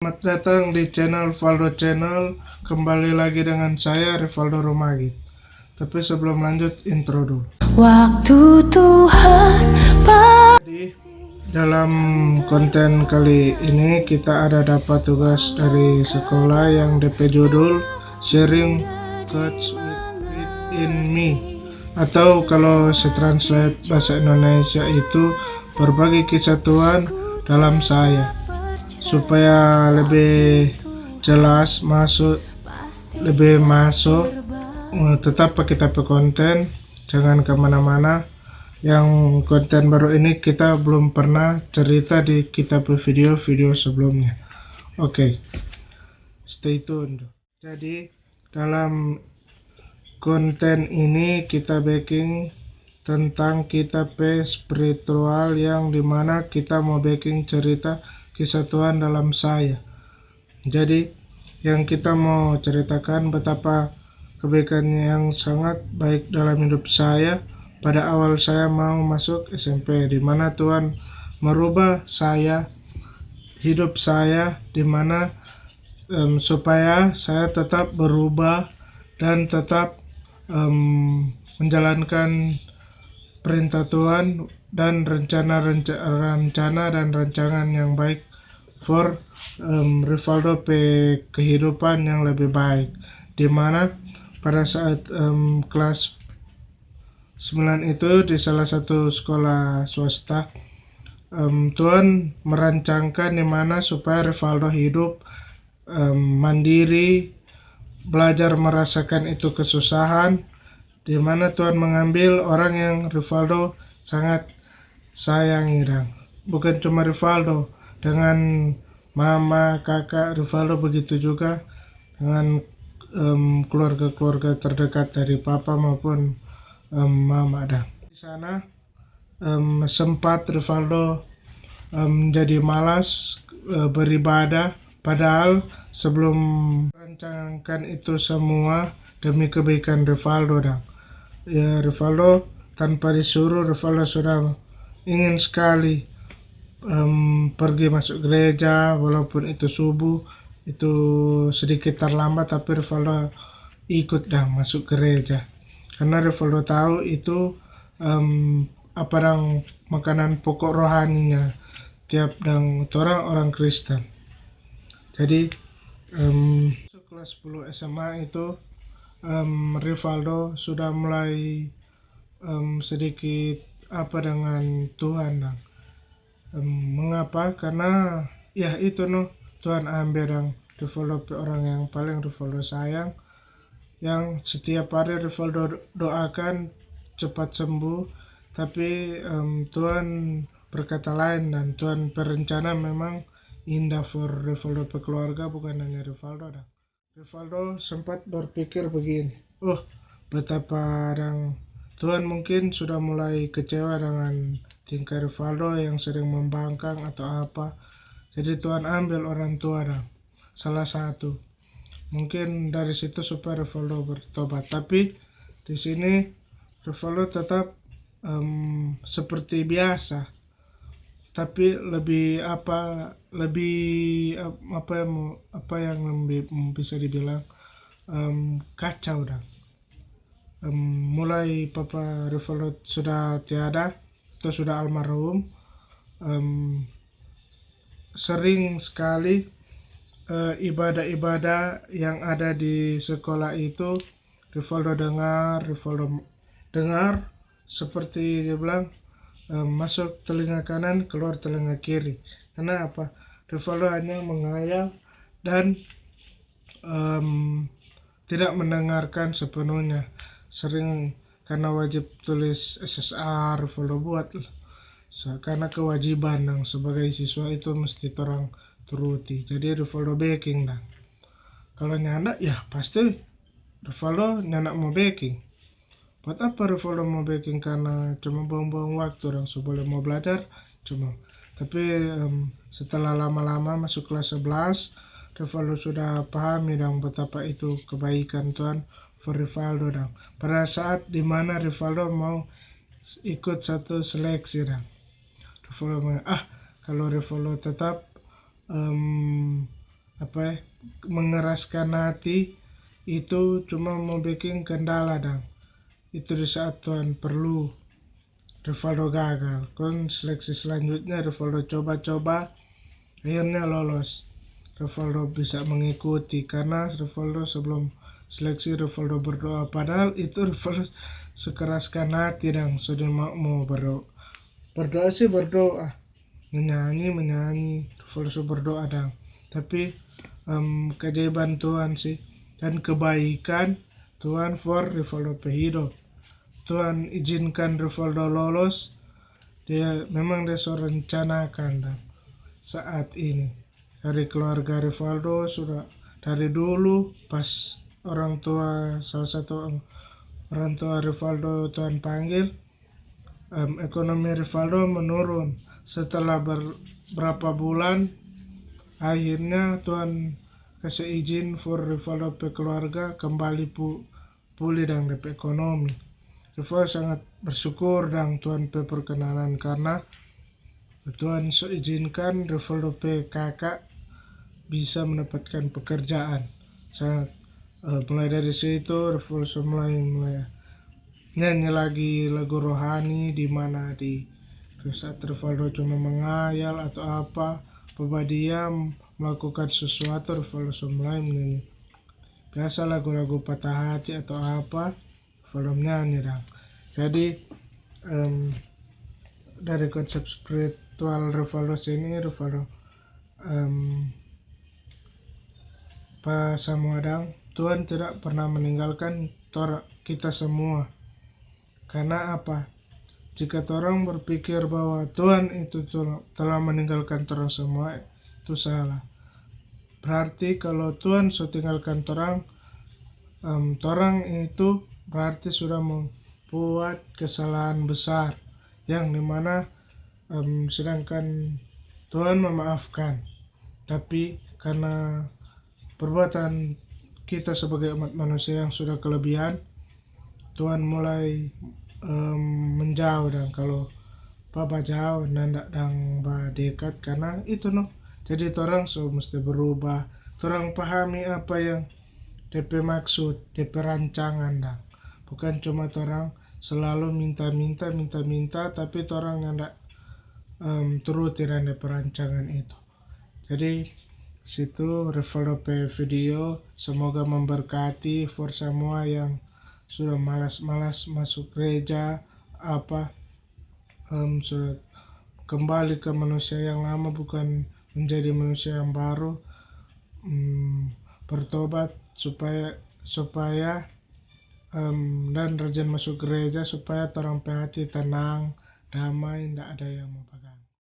Selamat datang di channel Valdo Channel. Kembali lagi dengan saya Rivaldo Romagit. Tapi sebelum lanjut, intro dulu. Waktu Tuhan Jadi dalam konten kali ini kita ada dapat tugas dari sekolah yang DP judul Sharing God's Within Me, atau kalau translate bahasa Indonesia itu berbagi kisah Tuhan dalam saya. Supaya lebih jelas lebih masuk, tetap pakai konten, jangan kemana-mana. Yang konten baru ini kita belum pernah cerita di kita video sebelumnya. Oke, stay tune. Jadi dalam konten ini kita backing tentang kitab spiritual, yang dimana kita mau backing cerita kisah Tuhan dalam saya. Jadi yang kita mau ceritakan betapa kebaikannya yang sangat baik dalam hidup saya pada awal saya mau masuk SMP, di mana Tuhan merubah hidup saya, di mana supaya saya tetap berubah dan tetap menjalankan perintah Tuhan dan rencana dan rancangan yang baik for Rivaldo kehidupan yang lebih baik, dimana pada saat kelas 9 itu di salah satu sekolah swasta, Tuhan merancangkan dimana supaya Rivaldo hidup mandiri, belajar merasakan itu kesusahan, dimana Tuhan mengambil orang yang Rivaldo sangat sayangi. Dan bukan cuma Rivaldo, dengan mama, kakak Rivaldo, begitu juga dengan keluarga-keluarga terdekat dari papa maupun mama. Dan di sana sempat Rivaldo menjadi malas beribadah, padahal sebelum merancangkan itu semua demi kebaikan Rivaldo. Dan ya, Rivaldo tanpa disuruh, Rivaldo sudah ingin sekali pergi masuk gereja, walaupun itu subuh, itu sedikit terlambat, tapi Rivaldo ikut dan masuk gereja, karena Rivaldo tahu itu apa dang makanan pokok rohaninya tiap dang orang Kristen. Jadi kelas 10 SMA itu Rivaldo sudah mulai sedikit apa dengan Tuhan. Dan mengapa? Karena ya itu Tuhan ambil dan Rivaldo orang yang paling Rivaldo sayang, yang setiap hari Rivaldo doakan cepat sembuh. Tapi Tuhan berkata lain, dan Tuhan berencana memang indah for Rivaldo keluarga, bukan hanya Rivaldo. Dan Rivaldo sempat berpikir begini, betapa Tuhan mungkin sudah mulai kecewa dengan tingkah Rivaldo yang sering membangkang atau apa. Jadi Tuhan ambil orang tua, salah satu mungkin dari situ supaya Rivaldo bertobat. Tapi di sini Rivaldo tetap seperti biasa, tapi lebih yang bisa dibilang kacau. Dan mulai papa Rivaldo sudah tiada atau sudah almarhum, sering sekali ibadah-ibadah yang ada di sekolah itu Rivaldo dengar seperti dia bilang, masuk telinga kanan, keluar telinga kiri. Karena apa? Rivaldo hanya menghayal dan tidak mendengarkan sepenuhnya. Sering karena wajib tulis SSR, Rivaldo buat karena kewajiban yang sebagai siswa itu mesti orang turuti. Jadi Rivaldo backing. Dan kalau nyanda ya pasti Rivaldo nyanda mau backing. Buat apa Rivaldo mau backing? Karena cuma buang-buang waktu, dan sebelum mau belajar cuma. Tapi setelah lama-lama masuk kelas 11, Rivaldo sudah pahami dan betapa itu kebaikan Tuhan for Rivaldo. Dan pada saat dimana Rivaldo mau ikut satu seleksi, dan Rivaldo kalau Rivaldo tetap mengeraskan hati itu cuma mau bikin kendala dan itu di saat Tuhan perlu Rivaldo gagal. Kon seleksi selanjutnya Rivaldo coba-coba akhirnya lolos. Rivaldo bisa mengikuti karena Rivaldo sebelum seleksi Rivaldo berdoa, padahal itu Rivaldo sekeraskan hati dan sudah mau berdoa sih berdoa, menyanyi Rivaldo berdoa dan tapi keajaiban Tuhan sih dan kebaikan Tuhan for Rivaldo hidup. Tuhan izinkan Rivaldo lolos, memang dia sudah rencanakan dan saat ini dari keluarga Rivaldo sudah dari dulu pas salah satu orang tua Rivaldo Tuhan panggil, ekonomi Rivaldo menurun. Setelah beberapa bulan akhirnya Tuhan kasih izin for Rivaldo keluarga kembali pulih dan DP ekonomi. Rivaldo sangat bersyukur dan Tuhan perkenanan karena Tuhan izinkan Rivaldo kakak bisa mendapatkan pekerjaan. Sangat mulai dari situ Rivaldo mulai nyanyi lagi lagu rohani di mana di saat Rivaldo cuma menghayal atau apa dia melakukan sesuatu, Rivaldo mulai menyanyi biasa lagu-lagu patah hati atau apa Rivaldo menyanyi dong. Jadi dari konsep spiritual Rivaldo ini Rivaldo semua dang Tuhan tidak pernah meninggalkan kita semua. Karena apa? Jika orang berpikir bahwa Tuhan itu telah meninggalkan orang semua, itu salah. Berarti kalau Tuhan sudah tinggalkan orang itu berarti sudah membuat kesalahan besar yang dimana sedangkan Tuhan memaafkan, tapi karena perbuatan kita sebagai umat manusia yang sudah kelebihan, Tuhan mulai menjauh dan kalau Papa jauh nandak dan dekat karena itu jadi orang mesti berubah, orang pahami apa yang DP maksud, DP rancangan dan bukan cuma orang selalu minta tapi orang nandak turuti dan DP rancangan itu. Jadi situ Rivaldo video, semoga memberkati for semua yang sudah malas masuk gereja sudah kembali ke manusia yang lama bukan menjadi manusia yang baru, bertobat supaya dan rajin masuk gereja supaya orang hati tenang, damai, tidak ada yang mau